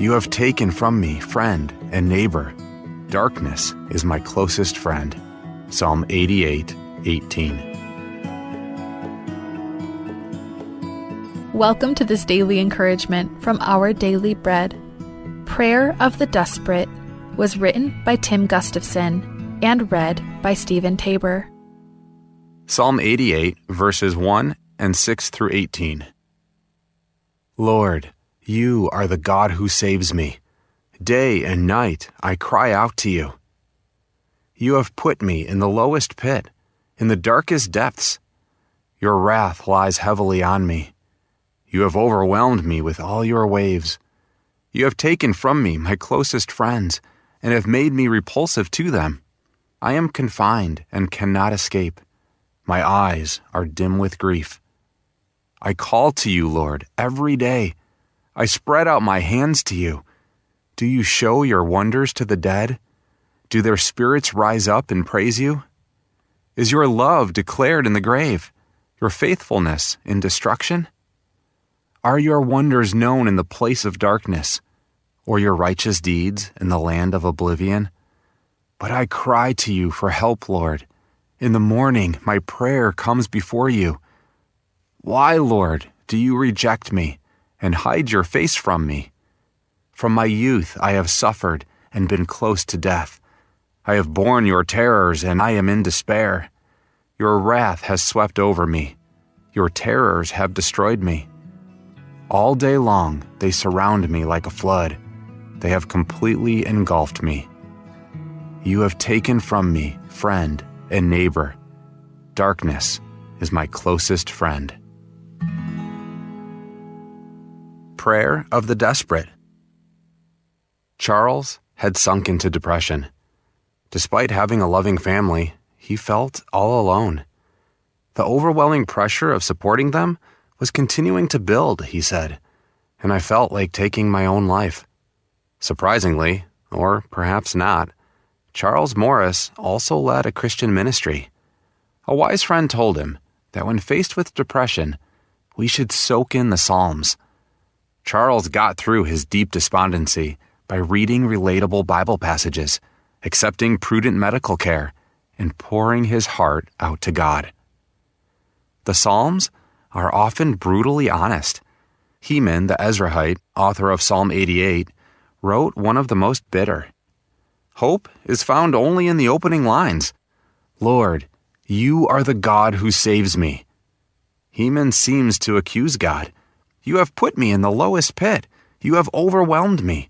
You have taken from me friend and neighbor. Darkness is my closest friend. Psalm 88:18. Welcome to this daily encouragement from Our Daily Bread. Prayer of the Desperate was written by Tim Gustafson and read by Stephen Tabor. Psalm 88, verses 1 and 6 through 18. Lord, you are the God who saves me. Day and night I cry out to you. You have put me in the lowest pit, in the darkest depths. Your wrath lies heavily on me. You have overwhelmed me with all your waves. You have taken from me my closest friends and have made me repulsive to them. I am confined and cannot escape. My eyes are dim with grief. I call to you, Lord, every day. I spread out my hands to you. Do you show your wonders to the dead? Do their spirits rise up and praise you? Is your love declared in the grave, your faithfulness in destruction? Are your wonders known in the place of darkness, or your righteous deeds in the land of oblivion? But I cry to you for help, Lord. In the morning my prayer comes before you. Why, Lord, do you reject me and hide your face from me? From my youth I have suffered and been close to death. I have borne your terrors and I am in despair. Your wrath has swept over me. Your terrors have destroyed me. All day long they surround me like a flood. They have completely engulfed me. You have taken from me friend and neighbor. Darkness is my closest friend. Prayer of the Desperate. Charles had sunk into depression. Despite having a loving family, he felt all alone. The overwhelming pressure of supporting them was continuing to build, he said, and I felt like taking my own life. Surprisingly, or perhaps not, Charles Morris also led a Christian ministry. A wise friend told him that when faced with depression, we should soak in the Psalms. Charles got through his deep despondency by reading relatable Bible passages, accepting prudent medical care, and pouring his heart out to God. The Psalms are often brutally honest. Heman, the Ezrahite, author of Psalm 88, wrote one of the most bitter. Hope is found only in the opening lines. Lord, you are the God who saves me. Heman seems to accuse God. You have put me in the lowest pit. You have overwhelmed me.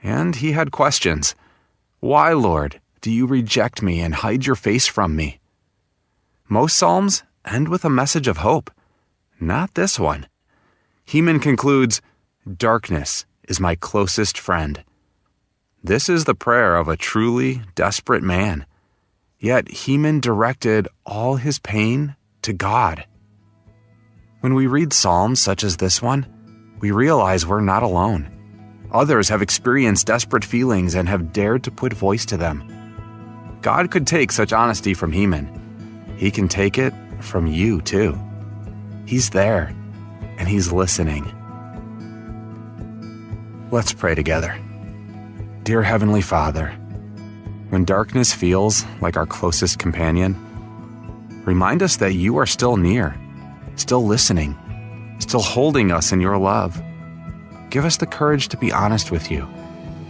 And he had questions. Why, Lord, do you reject me and hide your face from me? Most Psalms end with a message of hope. Not this one. Heman concludes, darkness is my closest friend. This is the prayer of a truly desperate man. Yet Heman directed all his pain to God. When we read Psalms such as this one, we realize we're not alone. Others have experienced desperate feelings and have dared to put voice to them. God could take such honesty from Heman. He can take it from you too. He's there, and He's listening. Let's pray together. Dear Heavenly Father, when darkness feels like our closest companion, remind us that you are still near, still listening, still holding us in your love. Give us the courage to be honest with you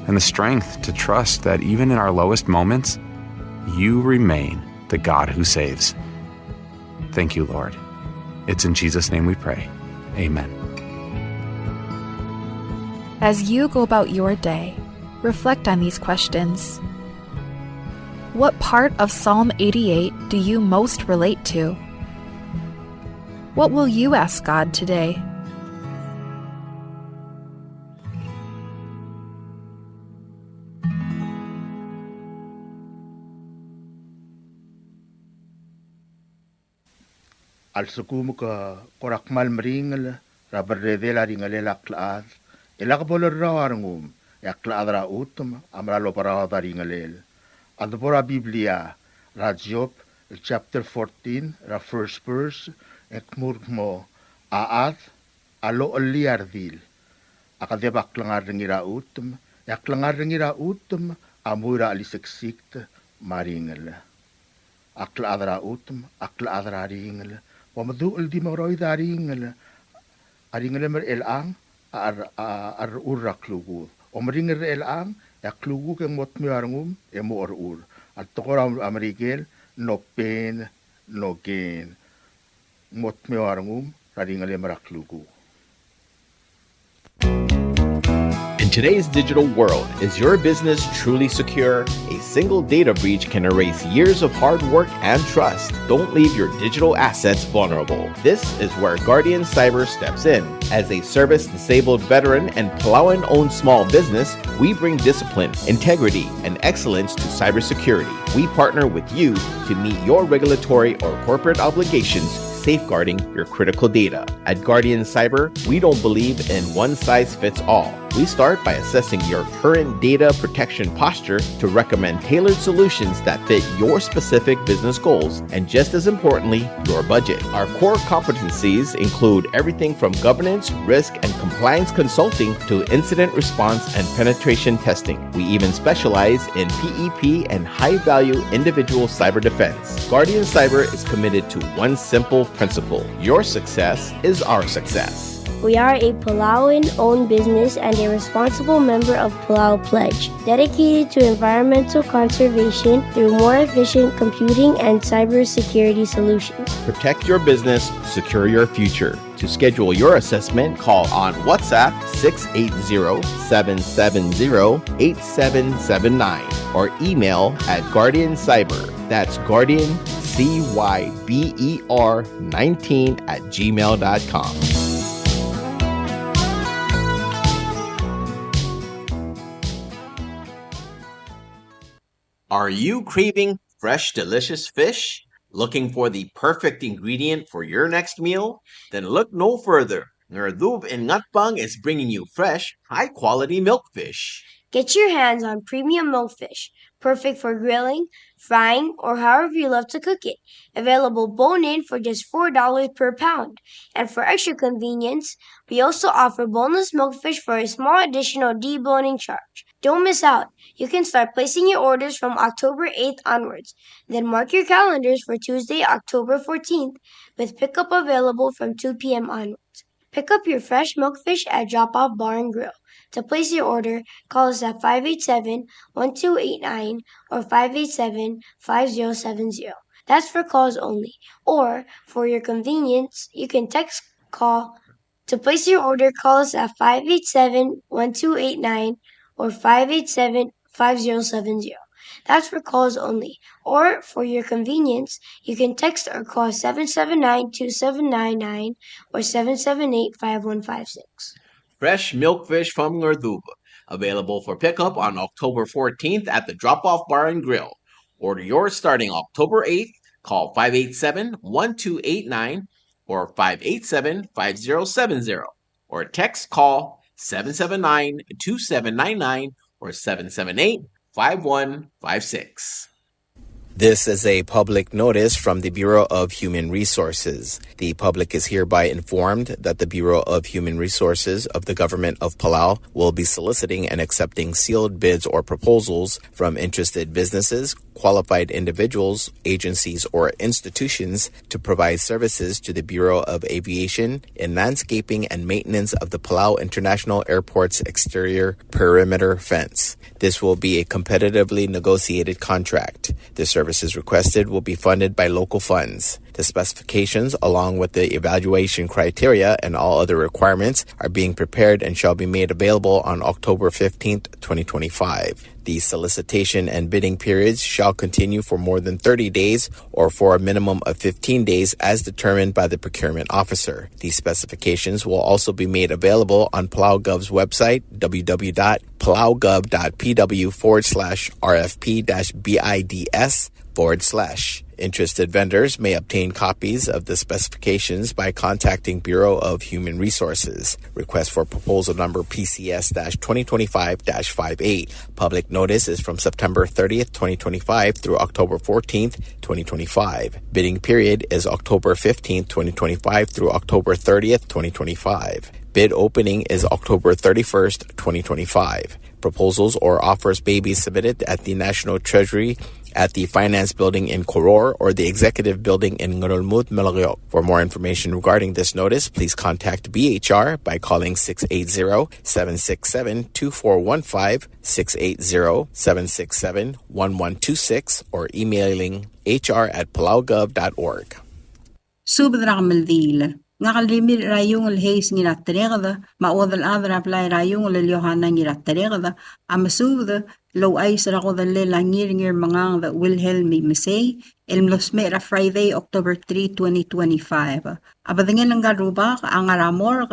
and the strength to trust that even in our lowest moments, you remain the God who saves. Thank you, Lord. It's in Jesus' name we pray. Amen. As you go about your day, reflect on these questions. What part of Psalm 88 do you most relate to? What will you ask God today? Al sukumu ka korakmal meringal rabarredela ringalela klaad elakbolor rawarngum ya klaadra utum amralo parada ringalel adbora Biblia Job chapter 14 ra first verse ekmurmo aat alo oliardil akadebak langar ngira utum, yak langar ngira utum, amura aliseksikte maringel. Akla adra utum, akla adra ringel. Wamadu uldi maroy da ringel. Aringel mer elang ar urak lugu. Omringel elang yak lugu keng mot miarngum emo or ur. At tokora amerigel no pain no gain. Mot miarngum raringel merak lugu. In today's digital world, is your business truly secure? A single data breach can erase years of hard work and trust. Don't leave your digital assets vulnerable. This is where Guardian Cyber steps in. As a service-disabled veteran and Palauan-owned small business, we bring discipline, integrity, and excellence to cybersecurity. We partner with you to meet your regulatory or corporate obligations, safeguarding your critical data. At Guardian Cyber, we don't believe in one-size-fits-all. We start by assessing your current data protection posture to recommend tailored solutions that fit your specific business goals and, just as importantly, your budget. Our core competencies include everything from governance, risk, and compliance consulting to incident response and penetration testing. We even specialize in PEP and high-value individual cyber defense. Guardian Cyber is committed to one simple principle: your success is our success. We are a Palauan-owned business and a responsible member of Palau Pledge, dedicated to environmental conservation through more efficient computing and cybersecurity solutions. Protect your business, secure your future. To schedule your assessment, call on WhatsApp 680-770-8779 or email at Guardian Cyber. That's Guardian, CYBER 19@gmail.com. Are you craving fresh, delicious fish? Looking for the perfect ingredient for your next meal? Then look no further. Ngerdub in Ngatbang is bringing you fresh, high-quality milkfish. Get your hands on premium milkfish, perfect for grilling, frying, or however you love to cook it. Available bone-in for just $4 per pound. And for extra convenience, we also offer boneless milkfish for a small additional deboning charge. Don't miss out. You can start placing your orders from October 8th onwards. Then mark your calendars for Tuesday, October 14th, with pickup available from 2 p.m. onwards. Pick up your fresh milkfish at Drop-Off Bar and Grill. To place your order, call us at 587-1289 or 587-5070. That's for calls only. Or, for your convenience, you can text call. To place your order, call us at 587-1289 or 587-5070. That's for calls only. Or, for your convenience, you can text or call 779-2799 or 778-5156. Fresh milkfish from Ngerdub. Available for pickup on October 14th at the Drop-Off Bar and Grill. Order yours starting October 8th. Call 587-1289 or 587-5070. Or text call 779-2799 or 778-5156. This is a public notice from the Bureau of Human Resources. The public is hereby informed that the Bureau of Human Resources of the Government of Palau will be soliciting and accepting sealed bids or proposals from interested businesses, qualified individuals, agencies, or institutions to provide services to the Bureau of Aviation in landscaping and maintenance of the Palau International Airport's exterior perimeter fence. This will be a competitively negotiated contract. The services requested will be funded by local funds. The specifications, along with the evaluation criteria and all other requirements, are being prepared and shall be made available on October 15th, 2025. The solicitation and bidding periods shall continue for more than 30 days or for a minimum of 15 days as determined by the procurement officer. These specifications will also be made available on PalauGov's website, www.palaugov.pw/RFP-BIDS/. Interested vendors may obtain copies of the specifications by contacting Bureau of Human Resources. Request for proposal number PCS-2025-58. Public notice is from September 30th, 2025 through October 14th, 2025. Bidding period is October 15th, 2025 through October 30th, 2025. Bid opening is October 31st, 2025. Proposals or offers may be submitted at the National Treasury, at the Finance Building in Koror, or the Executive Building in Ngurulmud, Malagyok. For more information regarding this notice, please contact BHR by calling 680-767-2415, 680-767-1126, or emailing hr@palaugov.org. Subdra Maldil. Nakalimir rayong alhays ngiratregda, maodal adra play rayong alyohana ngiratregda, amasubda, low ice rakodale langir ngir mangang the Wilhelmi Mesay, Elmlosmera Friday, October 3, 2025. Abadangin ang garubak, ang aramor,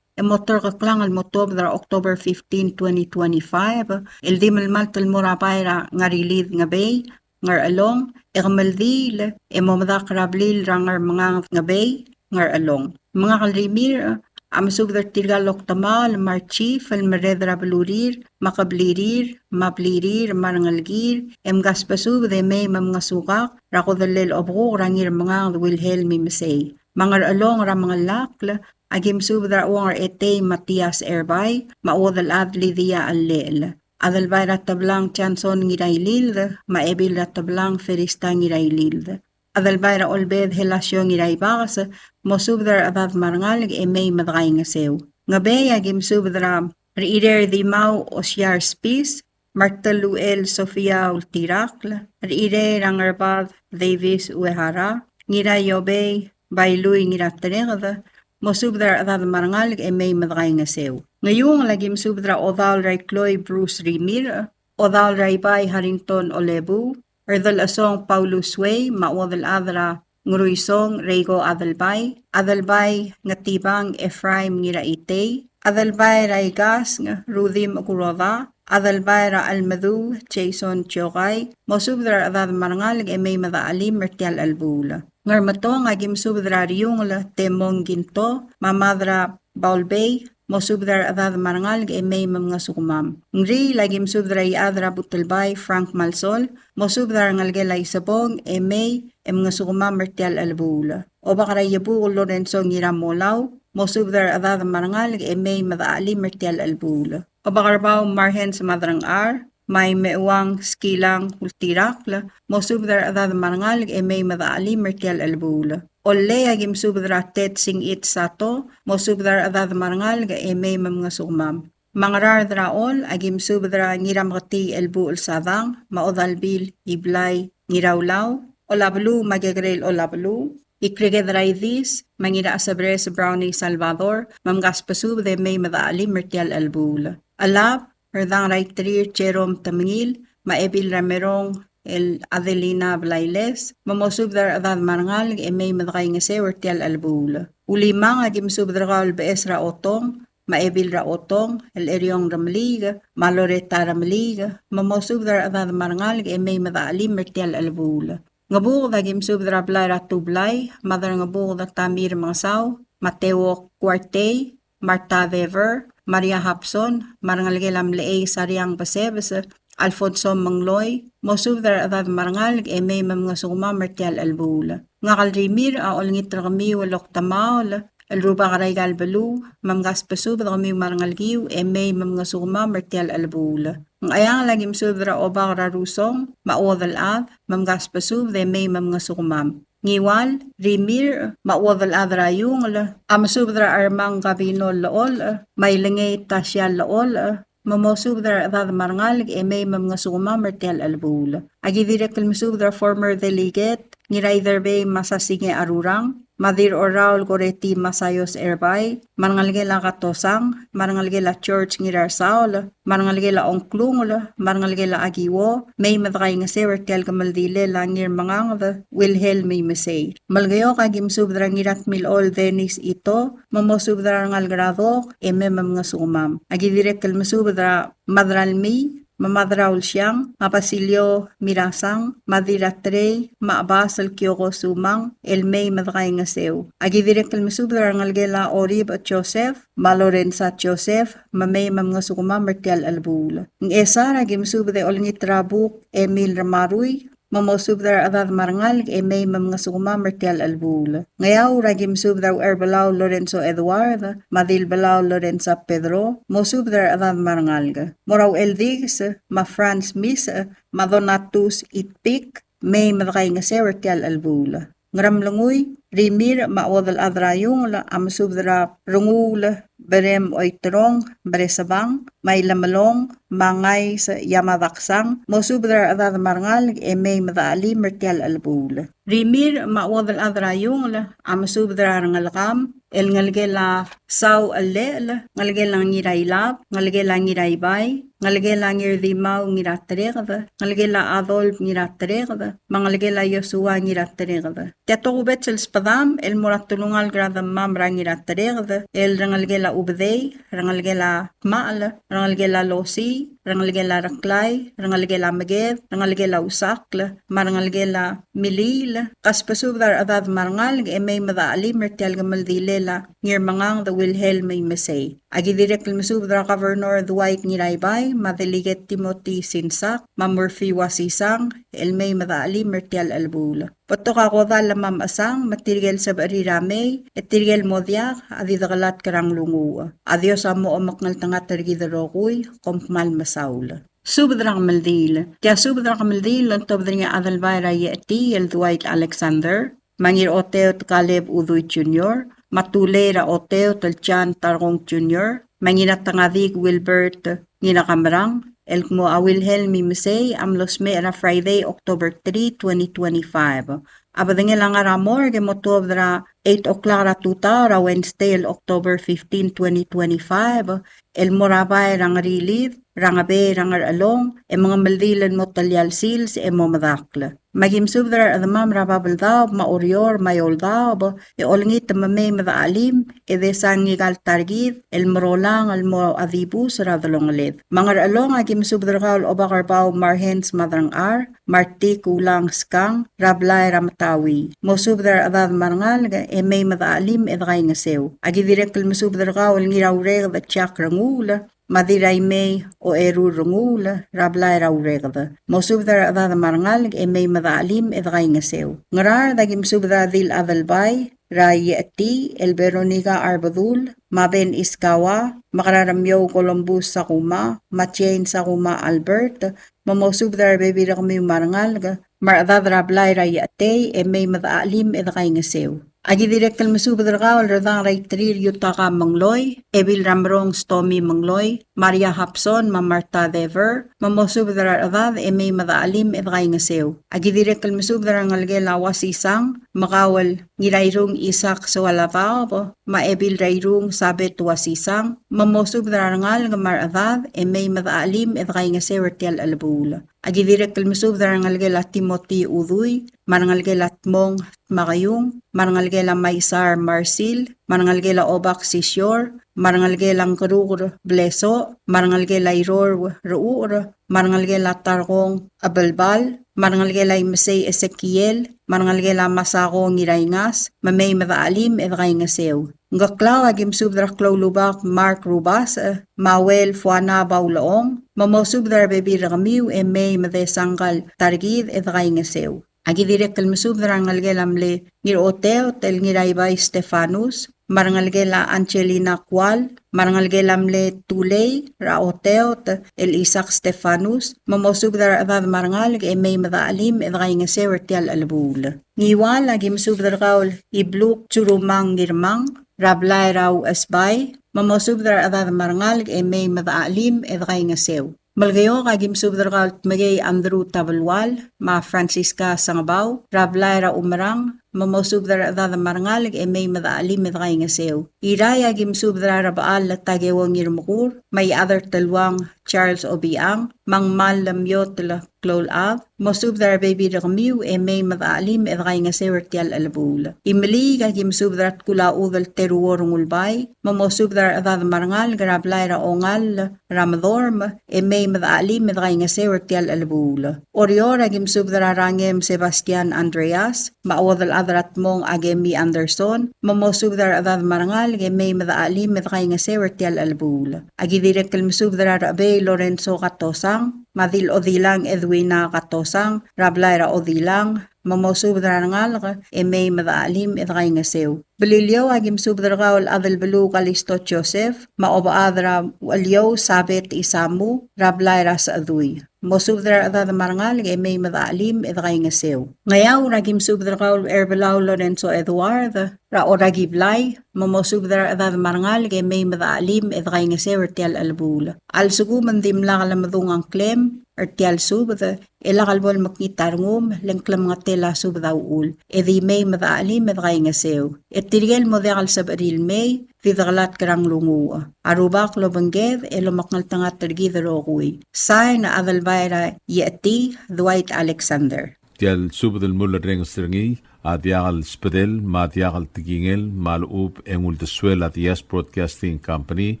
motor ka klang al motob dra October 15, 2025, el dimal tal murapayra ngarilid nga bay, ngar along, ekamaldil, emomadak rablil rangar mangang nga bay, ngar along. Mga kalrimir, amasubdar tirgalok tamal, marchif, almaredra balurir, makablirir, mablirir, marangalgir, emgaspasub de may mga sukak, rakodalel obro, rangir mga Wilhelmi Mesay. Mga along ra mga lakla, agim subdar uang ete Matias Erbay, maodal adli dia allel. Adalbay ratablang chanson ngirailil, maebil ratablang ferista ngirailil. Adalbayra olbed helasyon ngiraibakas, mosubdar abad marangalig may madagay nga sew. Nga beya gim subdra riider di mau osyar spis, Martaluel Sofia Ultirakla, riider rangarbad Davis Uehara, ngira yobe bailuy ngiratarega, mosubdar abad marangalig may madagay nga sew. Ngayong lagim subdra odal ray Chloe Bruce Rimir, odal ray bay Harrington Olebu, Erdal asong Paulus Way, mawadal adra nguruisong Rego Adalbay, Adalbay ngatibang Ephraim ngiraite, Adalbay raigas ng Rudim Kuroda, Adalbay ra Almadu, Jason Chogay, mosubdra adad marangalig may madaalim mertial albula. Ngarmatong agim subdra riyungla temong ginto, mamadra Baulbay, mosubdar adad marangal may mga sukumam. Ngri lagim subdra adra butalbay Frank Malsol, mosubdar ngalgelay sabong may mga sukumam mertial albula. O bakara yabu Lorenzo Ngiramolaw, mosubdar adad marangal may madaali mertial albula. O bakarbaw marhen sa madrang ar, may mewang skilang ultirakla, mosubdar adad marangal may madaali mertial albula. Olle agim subdra tet sing it sato, mo subdar adad marangal ga may mga sukmam. Mangarar draol agim subdra ngiram kati elbu ulsadang, maodalbil iblay ngirawlaw, olablu magagrel olablu, ikrigedray this, mangira asabres Brownie Salvador, mamgaspasub de may madaalim mertial albul. Alab, herdang raitrir Jerome Tamingil, maebil ramerong el Adelina Blailes, mamosubdar adad marangal may madakay nga sewertial albula. Ulimang agim subdrakal bees ra otong, maebil ra otong, el eryong ramliga, maloreta ramliga, mamosubdar adad marangal may madaalim mertial albula. Ngabuk agim subdra blay ra tublay, madar ngabuk da tamir mga saw, Mateo Cuarte, Marta Wever, Maria Hapson, marangal gelam leey sariang pasebes, Alfonso Mangloy, mosubdar adad marangal may mga sukuma mertial albula. Nga kalrimir aol ngitra kami walok tamaol, alruba karay galbalu, mamgaspasub kami marangal giw may mga sukuma mertial albula. Ng ayang lagim subdra obak rarusong, maodal ad, mamgaspasub may mga sukumam. Ngiwal, rimir, maodal ad rayung, amasubdra armang gabino laol, may lingay tasyal laol, mamosubdar adad marangal may mga sukuma mertial albula. Agi direct masubdar former delegate, ngiraider bay masasinge arurang, madir oral goreti masayos erbay, marangalgela katosang, marangalgela church ngirar saul, marangalgela ongklung, marangalgela agiwo, may madakay nga sewertial kamaldile langir mangangda, Wilhelmi Mesay. Malgayo kagim subdra ngirat milol denis ito, mamosubdra ngalgradok, may mga sumam. Agi direct masubdra madralmi, mamadraul siyang, mapasilyo mirasang, madiratre, maabasal kiyoko sumang, elmay madakay nga sew. Agi direk kalmasubdar ngalgela orib at Joseph, malorensa at Joseph, mamay mga sukuma mertial albula. Ng esar agi masubde olngit rabuk Emil Ramaruy, mamosubdar adad marangal may mamngasuma mertial albula. Ngayaw ragim subdar Erbalao Lorenzo Eduardo, Madil Balao Lorenzo Pedro, mosubdar adad marangal. Moraw Eldigs, ma Franz Miss, Madonatus Itpik, may madakay nga mertial albula. Ngramlangoy, rimir mawadal adrayong la amasubdra rungula berem oitrong beresabang may lamalong mangay sa yamadaksang mosubdra adad marangal may madaali mertial albula. Rimir mawadal adrayong la amasubdra rangalakam el ngalgela saw alel ngalgela ngirailab ngalgela ngiraibay ngalgela ngirdimaw ngiratregda ngalgela adolf ngiratregda mangalgela yosua ngiratregda tetogubet spadam el moratulungal gradam mam rangiratregda el rangalgela ubdey rangalgela maal rangalgela losi rangalgela raklay rangalgela maged rangalgela usakla marangalgela milil kaspasubdar adad marangal may madaali mertial gamaldile ngir mangang the Wilhelm may mesay. Agi direct masubdra Governor Dwight Ngiraybay, Madeliget Timothy Sinsak, Mamurphy Wasisang, Elmay Madaali Mertial Albula. Patok ako dala mamasang, matirigel sa barirame, etirigel modyak, adidagalat karang lungu. Adios amo omaknal tangat tergidarokuy, kompmal masaula. Subdra Maldil. Tia subdra Maldil, lantobdringa adalbayra yeti, el Dwight Alexander, Mangir Oteot Caleb Uduy Jr., Matulera Oteo Telchan Tarong Jr., Manginatangavig Wilbert Nginakamarang, Elkmo a Wilhelm Misay, Amlos Mera Friday, October 3, 2025. Abadangel aramor gemotobra 8 o'clock ra Wednesday, October 15, 2025. El morabay rangarilid, rangabe rangar along, mga maldilan mo talyal sils mo madakla. Magim subdar adamam rababal daw, maorior, mayol daw, olingit mamay madaalim, desangigal targid, el morolang al mo adibus radalong alid. Mangar along agim subdar kaul obakar baw marhens madrang ar, marti kulang skang, rablay ramatawi. Mo subdar adad marangal, may madaalim edgay ngasew. Agi direkal masubdar kaul ngirawreg da chakrangula, Madiray may o erurungula, rablay rawregda. Mosubdar adad marangal may madaalim edgay ngasew. Ngarar dagim subdar dil adalbay, Rayati, El Veronica Arbadul, Maben Iskawa, Makararamyo Columbus Sakuma, Matyain Sakuma Albert, Mamosubdar Bebira kami marangal, Maradad Rablay Rayate, may madaalim edgay ngasew. Agi direktal masubadar ka, radang raytrir yutaka mangloy, Ebil Ramrong Stomy mangloy, Maria Hapson, Mamarta Dever, mamosubadar adad, may madaalim edgay ngasew. Agi direktal masubadar ngalgela wasisang, makawal nirayrong isak sa walavaw, maebil rayrong sabit wasisang, mamosubadar ngal ngamar adad, may madaalim edgay ngasew ertial albula. Agi direktal masubadar ngalgela Timothy Uduy, marangalgela Tmong Makayung, marangalgela Maysar Marsil, marangalgela Obak Sisior, marangalgela Ngrur Bleso, marangalgela Iror Ruur, marangalgela Targong Abalbal, marangalgela Masay Ezekiel, marangalgela Masako Ngirayngas, mamay madaalim edgay ngasew. Ngaklaw agim subdar klaw lubak Mark Rubas, Mawel Fuana Baulaong, mamosubdar bebir kamiw may madesangkal targid edgay ngasew. Agi direktal masubdar ngalgelamle ngir oteo tel ngiraybay Stefanus, marangalgela Angelina Kwal, marangalgelamle Tulay, Raoteo el Isaac Stefanus, mamosubdar adad marangal may madaalim edgay ngasew ertial albula. Ngiwal agim subdar kaul ibluk churumang ngirmang, Rablay raw asbay, mamosubdar adad marangal may madaalim edgay ngasew. Malgayo kagim subdar kaul tmagay Andrew Tabalwal, ma Francisca Sangabaw, Rablay ra umarang, mamosubdar adad marangal may madaalim edgay ngasew. Iray agim subdar rabaal latagewang ngirmukur, may other talwang Charles Obiang, mangmal lamyot la Klol Av, mosubdar baby rakmiw may madaalim edgay ngasew ertial albula. Imli kagim subdar kula udal teruor ngulbay, mamosubdar adad marangal grablay ra ongal ramadorm may madaalim edgay ngasew ertial albula. Orior agim subdar rangem Sebastian Andreas, maodal adrat mong agemi Anderson, mamosubdar adad marangal may madaalim edgay ngasew ertial albula. Agi direktal masubdar rabe Lorenzo Katosang, madil odilang edwina katosang, rablaira odilang, mamosubdra ngalaka, may madaalim edray ngasew. Belilyo agim subdragaw adal belu kalisto Joseph, maoba adra walyo sabet isamu, rablaira sa adui. Mosubdra adad marangal may madaalim edray ngasew. Ngayaw ragim subdragaw erbelaw Lorenzo Eduard, ra oragiblay, mamosubdra adad marangal may madaalim edray ngasew ertial albula. Al sugu mandim lakalamdungang klem, ertial subda, ilakalbol maknitarngum, lengklam nga tela subda uul, edi may madaalim edray ngasew. Tirigel model sa baril may, vidagalat karang lungua. Arubak lo bangged, makngal tangat tergi darokui. Say na adalbayra yeti, Dwight Alexander. Tial subadal mula reng stringi, adiagal spadel, madiagal tigingel, maluub engul de swel at Yes Broadcasting Company,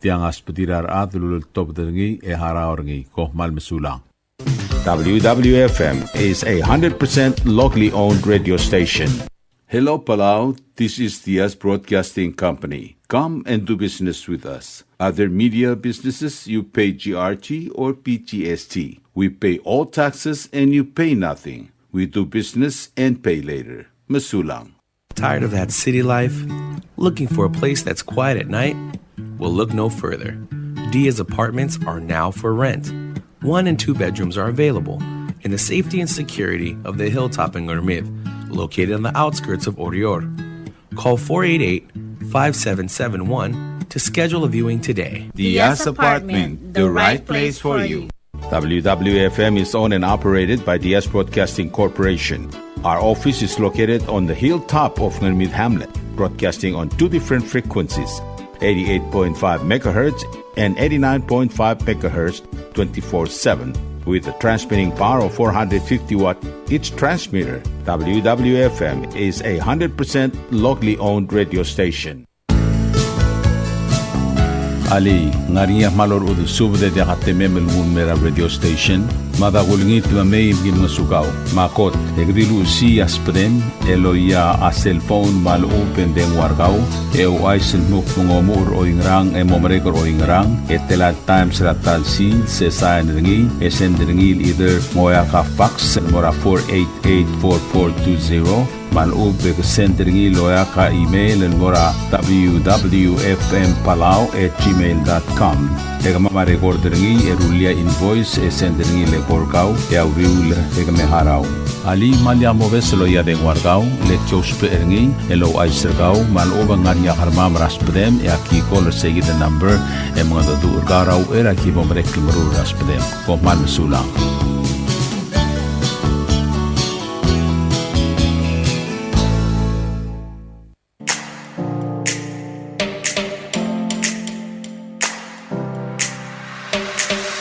tiang aspadirar adulul top deringi e haraoringi, koh mal mesulang. WWFM is a 100% locally owned radio station. Hello, Palau. This is the Yes Broadcasting Company. Come and do business with us. Other media businesses, you pay GRT or PGST. We pay all taxes and you pay nothing. We do business and pay later. Masulang. Tired of that city life? Looking for a place that's quiet at night? Well, look no further. Dia's apartments are now for rent. 1 and 2 bedrooms are available in the safety and security of the hilltop in Gurmid, located on the outskirts of Orior. Call 488-5771 to schedule a viewing today. The Yes Apartment, the right place for you. WWFM is owned and operated by the Yes Broadcasting Corporation. Our office is located on the hilltop of Gurmid Hamlet, broadcasting on 2 different frequencies, 88.5 megahertz and 89.5 megahertz 24/7. With a transmitting power of 450 watt each transmitter, WWFM is a 100% locally owned radio station. Ali, ngariya malor udu subde de hatemem el mera radio station. Madagulngit wa may im nasugaw. Makot, egdilu si aspren, eloya a cellphone mal open den wargaw. Aisen muk mungomur o ingrang momrekor o ingrang. Etela times ratal si se sain ringi. Esen ringi either moya ka fax mora 4884420. Malub send ringi loya ka email mora www.fmpalau@gmail.com. Egama record ringi erulia invoice send ringi le porkau ya uriul egame harau. Ali malya moves loya den wargau le chospe ringi elo aisergau maluba nganya harma raspedem ya ki call say the number mga do urgarau era ki bomrek mru raspedem ko mal mesulang.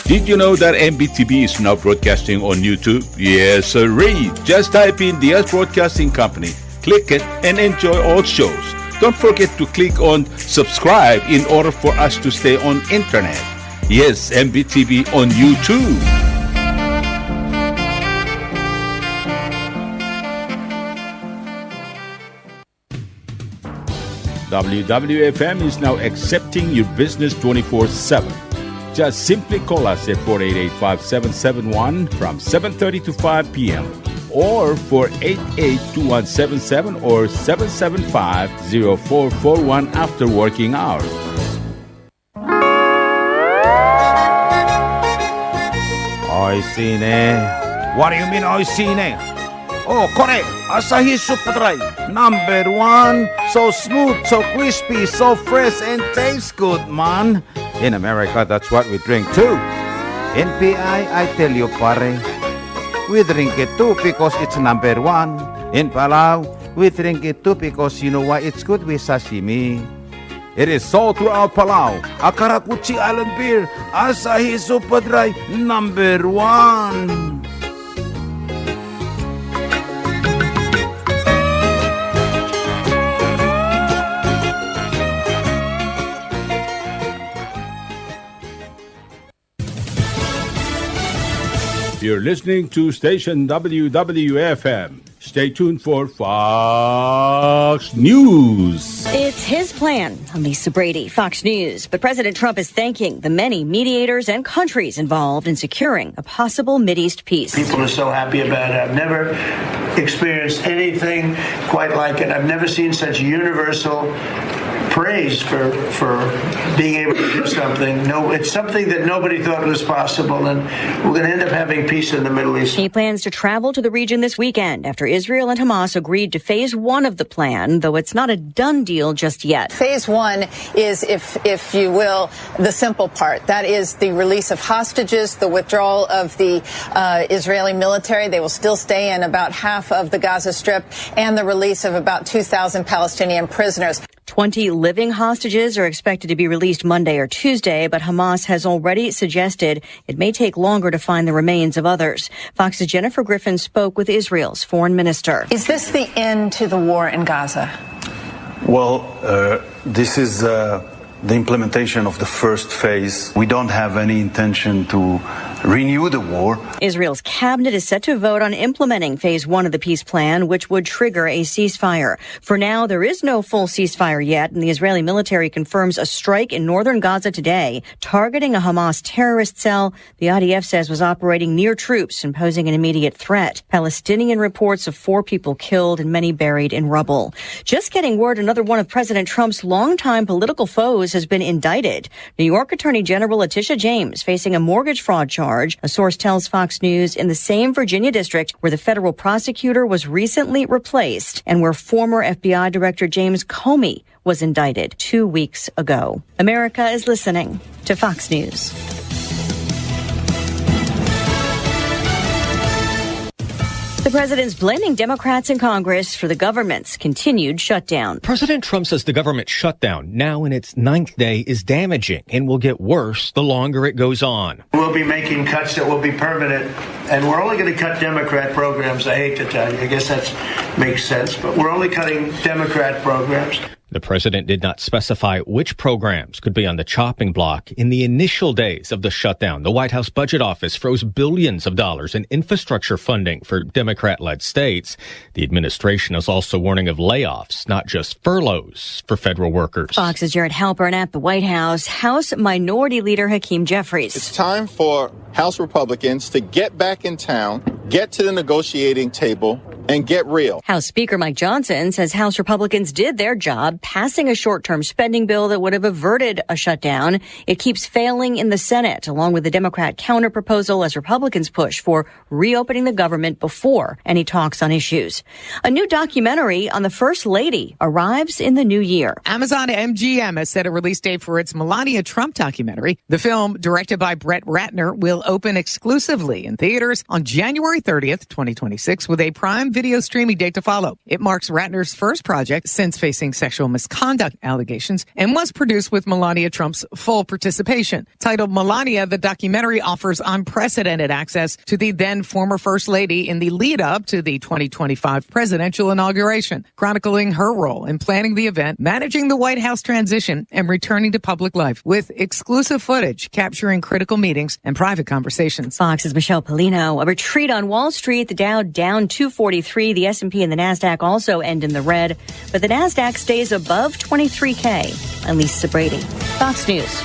Did you know that MBTV is now broadcasting on YouTube? Yes, sirree. Just type in the Yes Broadcasting Company, click it, and enjoy all shows. Don't forget to click on subscribe in order for us to stay on internet. Yes, MBTV on YouTube. WWFM is now accepting your business 24/7. Just simply call us at 488-5771 from 7:30 to 5 p.m. or 488-2177 or 775-0441 after working hours. Oi sine. What do you mean oi sine? Oh, correct. Asahi Super Dry. Number 1. So smooth, so crispy, so fresh, and tastes good, man. In America, that's what we drink too. In PI, I tell you, pare, we drink it too because it's number 1. In Palau, we drink it too because you know why it's good with sashimi. It is sold throughout Palau. Akarakuchi Island Beer, Asahi Super Dry, number 1. You're listening to station WWFM, Stay tuned for Fox News. It's his plan. I'm Lisa Brady, Fox News. But President Trump is thanking the many mediators and countries involved in securing a possible Mideast peace. People are so happy about it. I've never experienced anything quite like it. I've never seen such universal praise for being able to do something. No, it's something that nobody thought was possible, and we're going to end up having peace in the Middle East. He plans to travel to the region this weekend after Israel and Hamas agreed to phase one of the plan, though it's not a done deal just yet. Phase one is, if you will, the simple part. That is the release of hostages, the withdrawal of the Israeli military. They will still stay in about half of the Gaza Strip, and the release of about 2,000 Palestinian prisoners. 20 living hostages are expected to be released Monday or Tuesday, but Hamas has already suggested it may take longer to find the remains of others. Fox's Jennifer Griffin spoke with Israel's foreign minister. Is this the end to the war in Gaza? Well, this is the implementation of the first phase. We don't have any intention to renew the war. Israel's cabinet is set to vote on implementing phase one of the peace plan, which would trigger a ceasefire. For now, there is no full ceasefire yet, and the Israeli military confirms a strike in northern Gaza today, targeting a Hamas terrorist cell the IDF says was operating near troops and posing an immediate threat. Palestinian reports of 4 people killed and many buried in rubble. Just getting word another one of President Trump's longtime political foes has been indicted. New York Attorney General Letitia James facing a mortgage fraud charge. A source tells Fox News in the same Virginia district where the federal prosecutor was recently replaced and where former FBI Director James Comey was indicted 2 weeks ago. America is listening to Fox News. The president's blaming Democrats in Congress for the government's continued shutdown. President Trump says the government shutdown, now in its 9th day, is damaging and will get worse the longer it goes on. We'll be making cuts that will be permanent, and we're only going to cut Democrat programs. I hate to tell you. I guess that makes sense, but we're only cutting Democrat programs. The president did not specify which programs could be on the chopping block. In the initial days of the shutdown, the White House Budget Office froze billions of dollars in infrastructure funding for Democrat-led states. The administration is also warning of layoffs, not just furloughs, for federal workers. Fox's Jared Halpern at the White House. House Minority Leader Hakeem Jeffries. It's time for House Republicans to get back in town, get to the negotiating table, and get real. House Speaker Mike Johnson says House Republicans did their job, passing a short-term spending bill that would have averted a shutdown. It keeps failing in the Senate, along with the Democrat counterproposal as Republicans push for reopening the government before any talks on issues. A new documentary on the First Lady arrives in the new year. Amazon MGM has set a release date for its Melania Trump documentary. The film, directed by Brett Ratner, will open exclusively in theaters on January 30th, 2026, with a Prime Video streaming date to follow. It marks Ratner's first project since facing sexual misconduct allegations and was produced with Melania Trump's full participation. Titled Melania, the documentary offers unprecedented access to the then former First Lady in the lead up to the 2025 presidential inauguration, chronicling her role in planning the event, managing the White House transition, and returning to public life, with exclusive footage capturing critical meetings and private conversations. Fox's Michelle Polino. A retreat on Wall Street, the Dow down 243. The S&P and the NASDAQ also end in the red, but the NASDAQ stays above 23K. I'm Lisa Brady, Fox News.